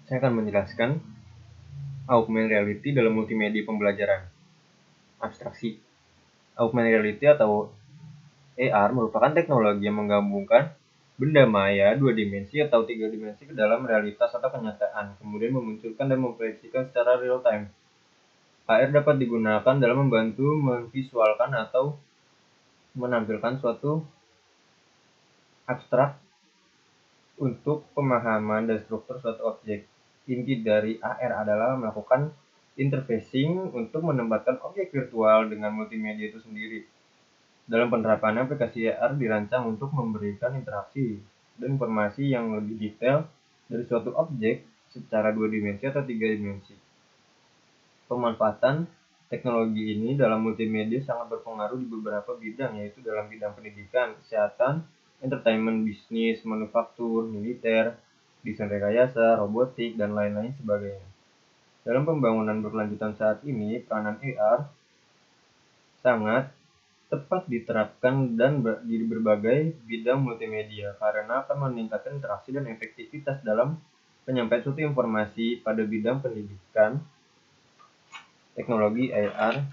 Saya akan menjelaskan augmented reality dalam multimedia pembelajaran. Abstraksi. Augmented reality atau AR merupakan teknologi yang menggabungkan benda maya 2 dimensi atau 3 dimensi ke dalam realitas atau kenyataan, kemudian memunculkan dan memproyeksikan secara real time. AR dapat digunakan dalam membantu memvisualkan atau menampilkan suatu abstrak untuk pemahaman dan struktur suatu objek. Inti dari AR adalah melakukan interfacing untuk menempatkan objek virtual dengan multimedia itu sendiri. Dalam penerapan aplikasi AR dirancang untuk memberikan interaksi dan informasi yang lebih detail dari suatu objek secara 2 dimensi atau 3 dimensi. Pemanfaatan teknologi ini dalam multimedia sangat berpengaruh di beberapa bidang, yaitu dalam bidang pendidikan, kesehatan, entertainment, bisnis, manufaktur, militer, desain rekayasa, robotik, dan lain-lain sebagainya. Dalam pembangunan berkelanjutan saat ini, peranan AR sangat tepat diterapkan dan di berbagai bidang multimedia karena akan meningkatkan interaksi dan efektivitas dalam penyampaian suatu informasi pada bidang pendidikan. Teknologi AR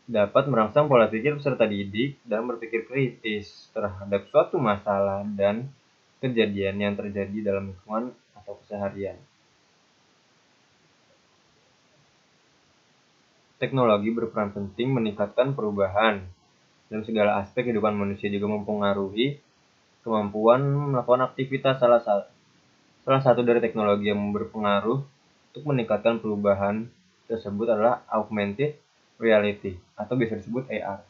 dapat merangsang pola pikir peserta didik dan berpikir kritis terhadap suatu masalah dan kejadian yang terjadi dalam lingkungan atau keseharian. Teknologi berperan penting meningkatkan perubahan dalam segala aspek kehidupan manusia, juga mempengaruhi kemampuan melakukan aktivitas. Salah satu dari teknologi yang berpengaruh untuk meningkatkan perubahan tersebut adalah augmented reality atau biasa disebut AR.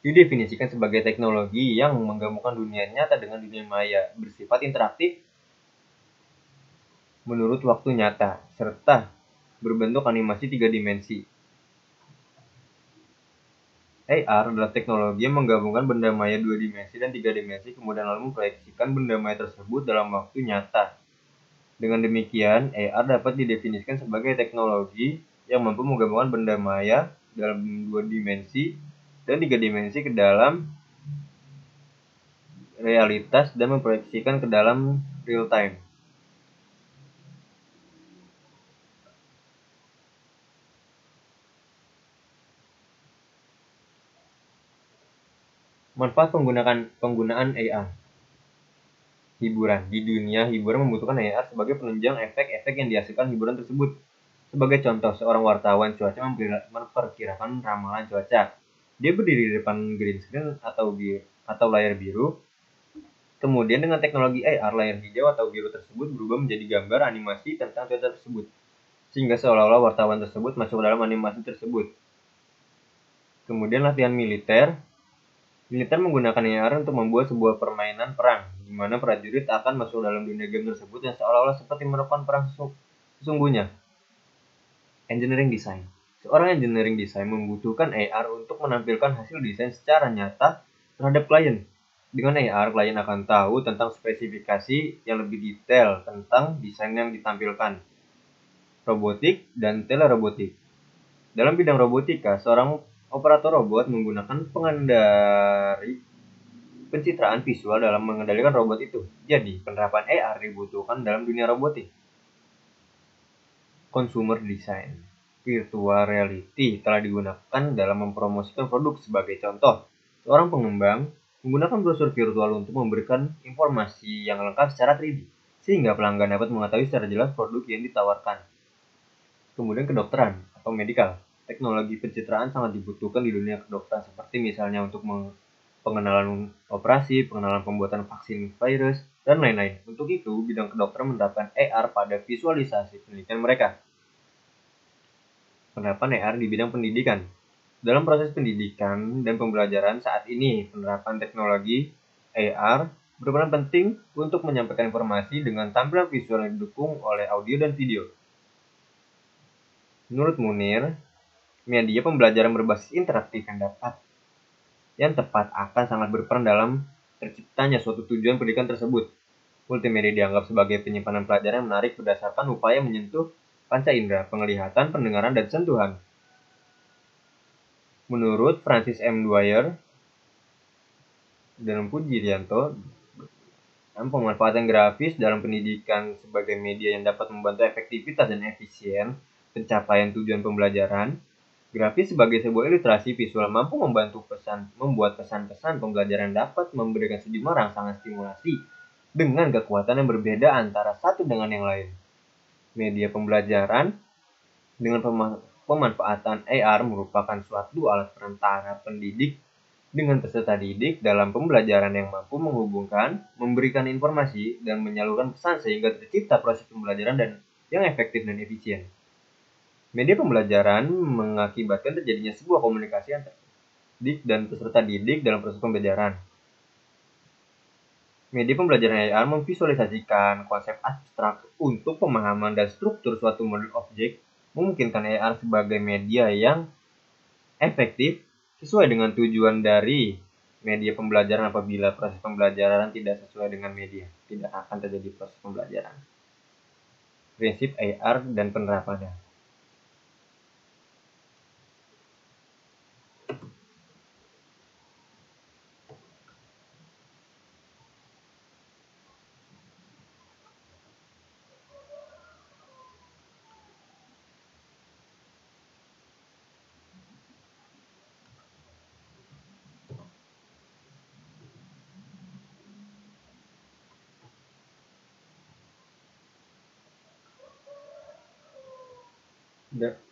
Didefinisikan sebagai teknologi yang menggabungkan dunia nyata dengan dunia maya, bersifat interaktif menurut waktu nyata, serta berbentuk animasi 3 dimensi. AR adalah teknologi yang menggabungkan benda maya 2 dimensi dan 3 dimensi, kemudian lalu memproyeksikan benda maya tersebut dalam waktu nyata. Dengan demikian, AR dapat didefinisikan sebagai teknologi yang mampu menggabungkan benda maya dalam 2 dimensi dan 3 dimensi ke dalam realitas dan memproyeksikan ke dalam real time. Manfaat penggunaan AR. Hiburan. Di dunia hiburan membutuhkan AR sebagai penunjang efek-efek yang dihasilkan hiburan tersebut. Sebagai contoh, seorang wartawan cuaca memperkirakan ramalan cuaca. Dia berdiri di depan green screen atau layar biru. Kemudian dengan teknologi AR, layar hijau atau biru tersebut berubah menjadi gambar animasi tentang cuaca tersebut, sehingga seolah-olah wartawan tersebut masuk dalam animasi tersebut. Kemudian latihan militer. Militer menggunakan AR untuk membuat sebuah permainan perang, di mana prajurit akan masuk dalam dunia game tersebut yang seolah-olah seperti melakukan perang sesungguhnya. Engineering design. Seorang engineering design membutuhkan AR untuk menampilkan hasil desain secara nyata terhadap klien. Dengan AR, klien akan tahu tentang spesifikasi yang lebih detail tentang desain yang ditampilkan. Robotik dan telerobotik. Dalam bidang robotika, seorang operator robot menggunakan pengendali pencitraan visual dalam mengendalikan robot itu. Jadi, penerapan AR dibutuhkan dalam dunia robotik. Consumer design. Virtual reality telah digunakan dalam mempromosikan produk. Sebagai contoh, seorang pengembang menggunakan brosur virtual untuk memberikan informasi yang lengkap secara 3D, sehingga pelanggan dapat mengetahui secara jelas produk yang ditawarkan. Kemudian kedokteran atau medical. Teknologi pencitraan sangat dibutuhkan di dunia kedokteran, seperti misalnya untuk pengenalan operasi, pengenalan pembuatan vaksin virus, dan lain-lain. Untuk itu, bidang kedokteran menerapkan AR pada visualisasi penelitian mereka. Penerapan AR di bidang pendidikan. Dalam proses pendidikan dan pembelajaran saat ini, penerapan teknologi AR berperan penting untuk menyampaikan informasi dengan tampilan visual yang didukung oleh audio dan video. Menurut Munir, media pembelajaran berbasis interaktif yang tepat akan sangat berperan dalam terciptanya suatu tujuan pendidikan tersebut. Multimedia dianggap sebagai penyimpanan pelajaran yang menarik berdasarkan upaya menyentuh panca indera, penglihatan, pendengaran, dan sentuhan. Menurut Francis M. Dwyer dan Pujirianto, Pemanfaatan grafis dalam pendidikan sebagai media yang dapat membantu efektivitas dan efisien pencapaian tujuan pembelajaran. Grafis sebagai sebuah ilustrasi visual mampu membuat pesan-pesan pembelajaran dapat memberikan sejumlah rangsangan stimulasi dengan kekuatan yang berbeda antara satu dengan yang lain. Media pembelajaran dengan pemanfaatan AR merupakan suatu alat perantara pendidik dengan peserta didik dalam pembelajaran yang mampu menghubungkan, memberikan informasi, dan menyalurkan pesan sehingga tercipta proses pembelajaran yang efektif dan efisien. Media pembelajaran mengakibatkan terjadinya sebuah komunikasi antara didik dan peserta didik dalam proses pembelajaran. Media pembelajaran AR memvisualisasikan konsep abstrak untuk pemahaman dan struktur suatu model objek, memungkinkan AR sebagai media yang efektif sesuai dengan tujuan dari media pembelajaran. Apabila proses pembelajaran tidak sesuai dengan media, tidak akan terjadi proses pembelajaran. Prinsip AR dan penerapannya.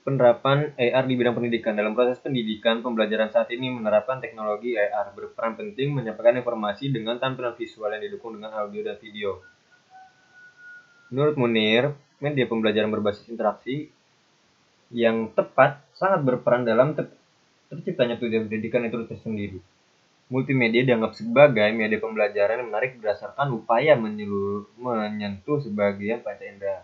Penerapan AR di bidang pendidikan. Dalam proses pendidikan, pembelajaran saat ini menerapkan teknologi AR berperan penting menyampaikan informasi dengan tampilan visual yang didukung dengan audio dan video. Menurut Munir, media pembelajaran berbasis interaksi yang tepat sangat berperan dalam terciptanya tujuan pendidikan itu tersendiri. Multimedia dianggap sebagai media pembelajaran yang menarik berdasarkan upaya menyentuh sebagian panca indera.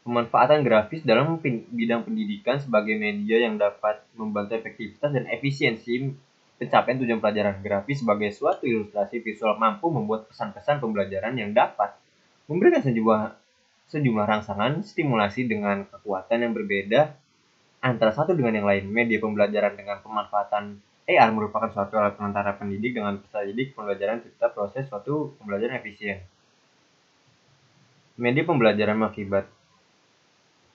Pemanfaatan grafis dalam bidang pendidikan sebagai media yang dapat membantu efektivitas dan efisiensi pencapaian tujuan pelajaran. Grafis sebagai suatu ilustrasi visual mampu membuat pesan-pesan pembelajaran yang dapat memberikan sejumlah rangsangan stimulasi dengan kekuatan yang berbeda antara satu dengan yang lain. Media pembelajaran dengan pemanfaatan AR merupakan suatu alat perantara pendidik dengan peserta didik pembelajaran serta proses suatu pembelajaran efisien. Media pembelajaran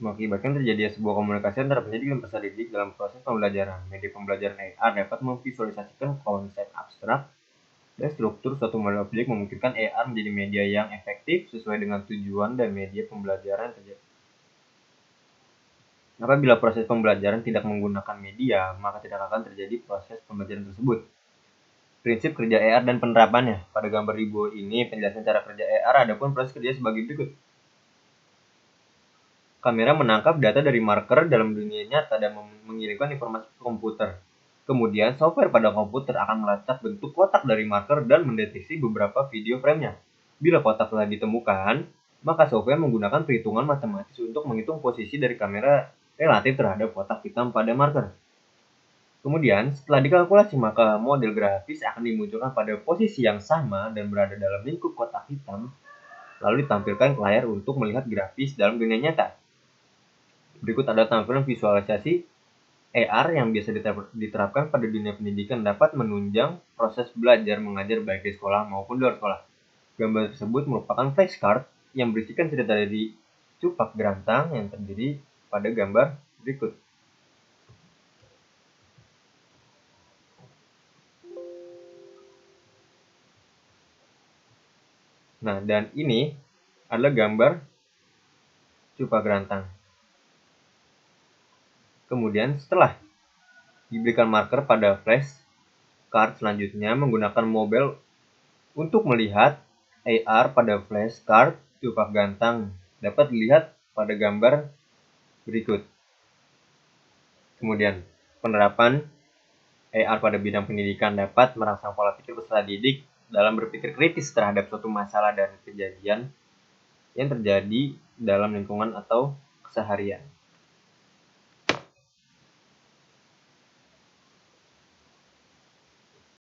mengakibatkan terjadinya sebuah komunikasi antara pendidik dan peserta didik dalam proses pembelajaran. Media pembelajaran AR dapat memvisualisasikan konsep abstrak dan struktur suatu model objek, memungkinkan AR menjadi media yang efektif sesuai dengan tujuan dan media pembelajaran terjadi. Apabila proses pembelajaran tidak menggunakan media, maka tidak akan terjadi proses pembelajaran tersebut. Prinsip kerja AR dan penerapannya. Pada gambar di bawah ini penjelasan cara kerja AR, adapun proses kerja sebagai berikut. Kamera menangkap data dari marker dalam dunia nyata dan mengirimkan informasi ke komputer. Kemudian, software pada komputer akan melacak bentuk kotak dari marker dan mendeteksi beberapa video frame-nya. Bila kotak telah ditemukan, maka software menggunakan perhitungan matematis untuk menghitung posisi dari kamera relatif terhadap kotak hitam pada marker. Kemudian, setelah dikalkulasi, maka model grafis akan dimunculkan pada posisi yang sama dan berada dalam lingkup kotak hitam, lalu ditampilkan ke layar untuk melihat grafis dalam dunia nyata. Berikut ada tampilan visualisasi AR yang biasa diterapkan pada dunia pendidikan dapat menunjang proses belajar mengajar baik di sekolah maupun di luar sekolah. Gambar tersebut merupakan flashcard yang berisikan cerita dari Cupak Grantang yang terdiri pada gambar berikut. Nah, dan ini adalah gambar Cupak Grantang. Kemudian setelah diberikan marker pada flash card, selanjutnya menggunakan mobile untuk melihat AR pada flash card Cupak Grantang dapat dilihat pada gambar berikut. Kemudian penerapan AR pada bidang pendidikan dapat merangsang pola pikir peserta didik dalam berpikir kritis terhadap suatu masalah dan kejadian yang terjadi dalam lingkungan atau keseharian.